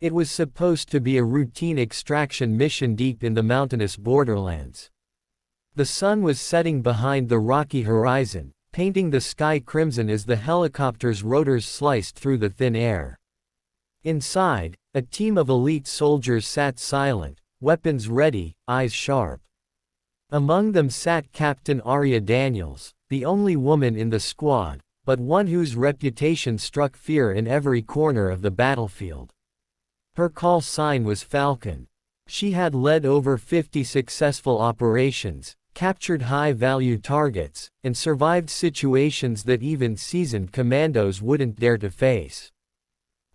It was supposed to be a routine extraction mission deep in the mountainous borderlands. The sun was setting behind the rocky horizon, painting the sky crimson as the helicopter's rotors sliced through the thin air. Inside, a team of elite soldiers sat silent, weapons ready, eyes sharp. Among them sat Captain Arya Daniels, the only woman in the squad, but one whose reputation struck fear in every corner of the battlefield. Her call sign was Falcon. She had led over 50 successful operations, captured high-value targets, and survived situations that even seasoned commandos wouldn't dare to face.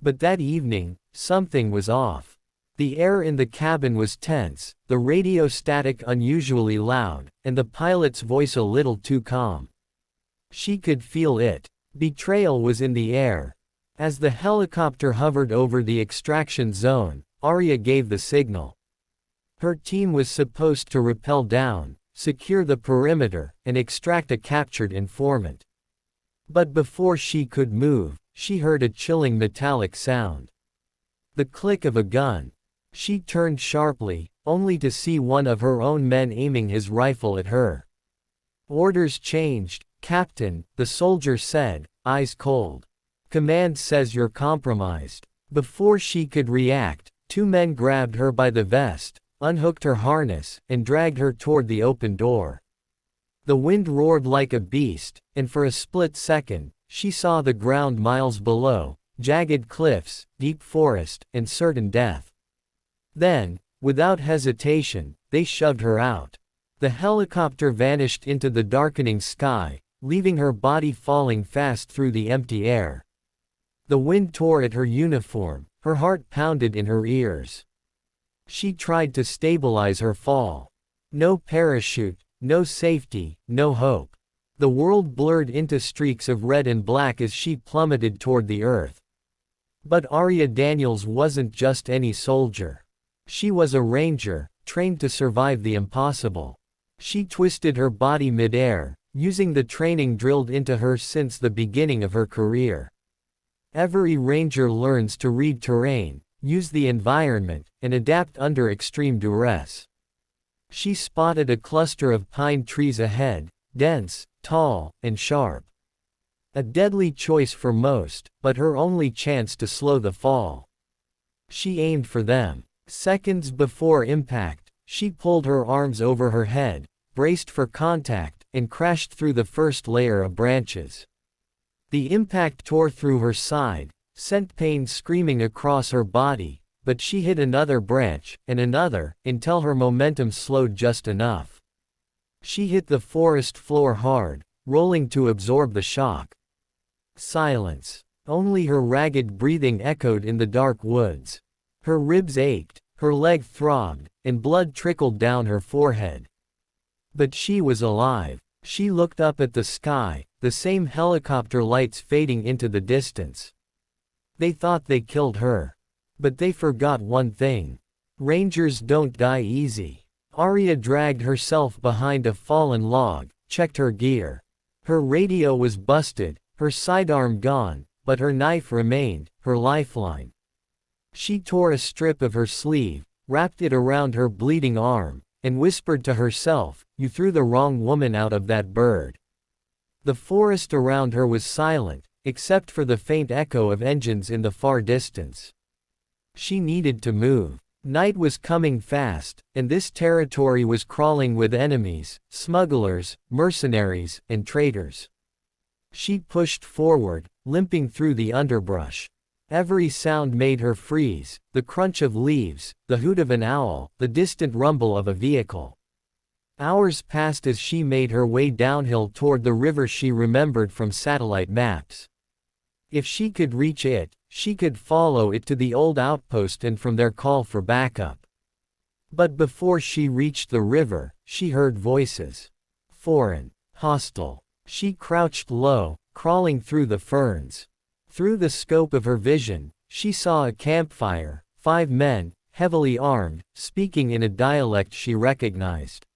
But that evening, something was off. The air in the cabin was tense, the radio static unusually loud, and the pilot's voice a little too calm. She could feel it. Betrayal was in the air. As the helicopter hovered over the extraction zone, Arya gave the signal. Her team was supposed to rappel down, secure the perimeter, and extract a captured informant. But before she could move, she heard a chilling metallic sound. The click of a gun. She turned sharply, only to see one of her own men aiming his rifle at her. "Orders changed, Captain," the soldier said, eyes cold. "Command says you're compromised." Before she could react, two men grabbed her by the vest, unhooked her harness, and dragged her toward the open door. The wind roared like a beast, and for a split second, she saw the ground miles below, jagged cliffs, deep forest, and certain death. Then, without hesitation, they shoved her out. The helicopter vanished into the darkening sky, leaving her body falling fast through the empty air. The wind tore at her uniform, her heart pounded in her ears. She tried to stabilize her fall. No parachute, no safety, no hope. The world blurred into streaks of red and black as she plummeted toward the earth. But Arya Daniels wasn't just any soldier. She was a ranger, trained to survive the impossible. She twisted her body midair, using the training drilled into her since the beginning of her career. Every ranger learns to read terrain, use the environment, and adapt under extreme duress. She spotted a cluster of pine trees ahead, dense, tall, and sharp. A deadly choice for most, but her only chance to slow the fall. She aimed for them. Seconds before impact, she pulled her arms over her head, braced for contact, and crashed through the first layer of branches. The impact tore through her side, sent pain screaming across her body, but she hit another branch, and another, until her momentum slowed just enough. She hit the forest floor hard, rolling to absorb the shock. Silence. Only her ragged breathing echoed in the dark woods. Her ribs ached, her leg throbbed, and blood trickled down her forehead. But she was alive. She looked up at the sky, the same helicopter lights fading into the distance. They thought they killed her. But they forgot one thing. Rangers don't die easy. Arya dragged herself behind a fallen log, checked her gear. Her radio was busted, her sidearm gone, but her knife remained, her lifeline. She tore a strip of her sleeve, wrapped it around her bleeding arm, and whispered to herself, "You threw the wrong woman out of that bird." The forest around her was silent, except for the faint echo of engines in the far distance. She needed to move. Night was coming fast, and this territory was crawling with enemies, smugglers, mercenaries, and traitors. She pushed forward, limping through the underbrush. Every sound made her freeze, the crunch of leaves, the hoot of an owl, the distant rumble of a vehicle. Hours passed as she made her way downhill toward the river she remembered from satellite maps. If she could reach it, she could follow it to the old outpost and from there call for backup. But before she reached the river, she heard voices. Foreign. Hostile. She crouched low, crawling through the ferns. Through the scope of her vision, she saw a campfire, 5 men, heavily armed, speaking in a dialect she recognized.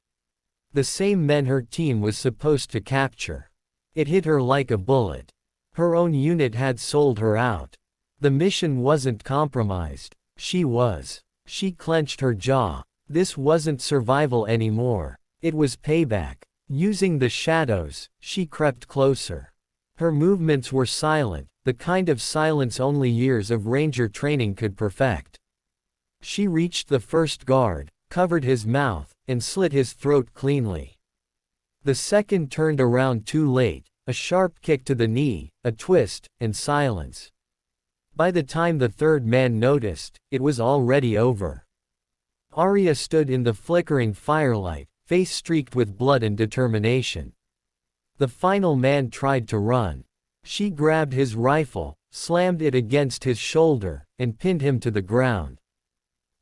The same men her team was supposed to capture. It hit her like a bullet. Her own unit had sold her out. The mission wasn't compromised. She was. She clenched her jaw. This wasn't survival anymore. It was payback. Using the shadows, she crept closer. Her movements were silent, the kind of silence only years of ranger training could perfect. She reached the first guard, covered his mouth, and slit his throat cleanly. The second turned around too late, a sharp kick to the knee, a twist, and silence. By the time the third man noticed, it was already over. Arya stood in the flickering firelight, face streaked with blood and determination. The final man tried to run. She grabbed his rifle, slammed it against his shoulder, and pinned him to the ground.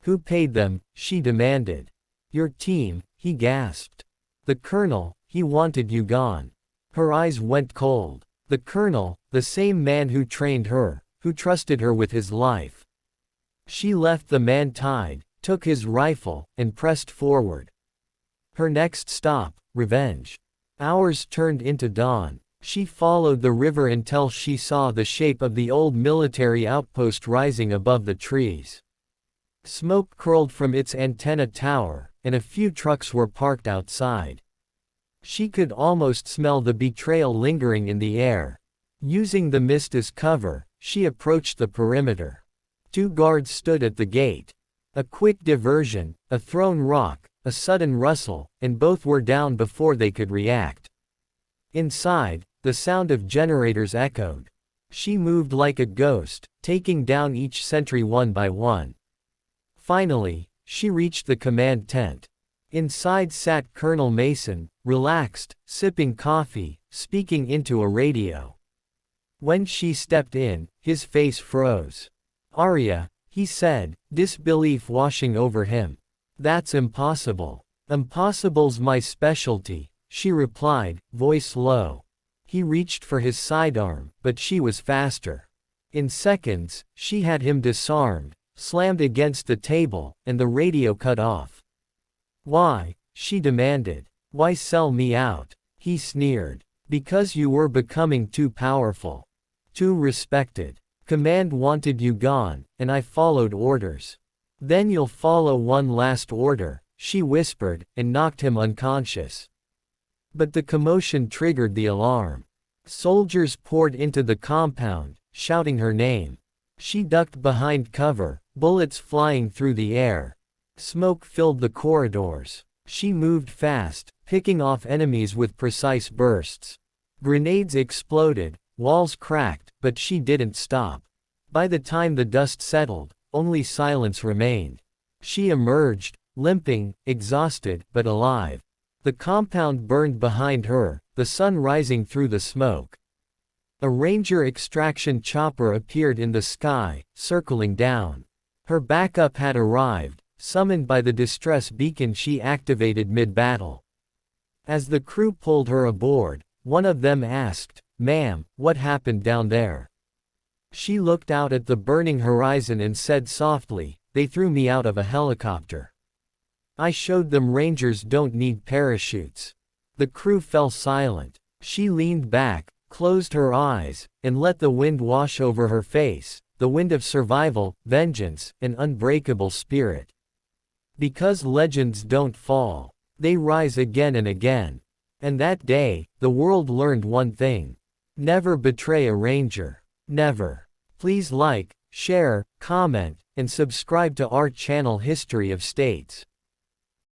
"Who paid them?" she demanded. "Your team," he gasped. "The colonel, he wanted you gone." Her eyes went cold. The colonel, the same man who trained her, who trusted her with his life. She left the man tied, took his rifle, and pressed forward. Her next stop, revenge. Hours turned into dawn. She followed the river until she saw the shape of the old military outpost rising above the trees. Smoke curled from its antenna tower, and a few trucks were parked outside. She could almost smell the betrayal lingering in the air. Using the mist as cover, she approached the perimeter. 2 guards stood at the gate. A quick diversion, a thrown rock, a sudden rustle, and both were down before they could react. Inside, the sound of generators echoed. She moved like a ghost, taking down each sentry one by one. Finally, she reached the command tent. Inside sat Colonel Mason, relaxed, sipping coffee, speaking into a radio. When she stepped in, his face froze. "Arya," he said, disbelief washing over him. "That's impossible." "Impossible's my specialty," she replied, voice low. He reached for his sidearm, but she was faster. In seconds, she had him disarmed, slammed against the table, and the radio cut off. "Why?" she demanded. "Why sell me out?" He sneered. "Because you were becoming too powerful. Too respected. Command wanted you gone, and I followed orders." "Then you'll follow one last order," she whispered, and knocked him unconscious. But the commotion triggered the alarm. Soldiers poured into the compound, shouting her name. She ducked behind cover, bullets flying through the air. Smoke filled the corridors. She moved fast, picking off enemies with precise bursts. Grenades exploded, walls cracked, but she didn't stop. By the time the dust settled, only silence remained. She emerged, limping, exhausted, but alive. The compound burned behind her, the sun rising through the smoke. A ranger extraction chopper appeared in the sky, circling down. Her backup had arrived, summoned by the distress beacon she activated mid-battle. As the crew pulled her aboard, one of them asked, "Ma'am, what happened down there?" She looked out at the burning horizon and said softly, "They threw me out of a helicopter. I showed them rangers don't need parachutes." The crew fell silent. She leaned back, closed her eyes, and let the wind wash over her face, the wind of survival, vengeance, and unbreakable spirit. Because legends don't fall. They rise again and again. And that day, the world learned one thing. Never betray a ranger. Never. Please like, share, comment, and subscribe to our channel History of States.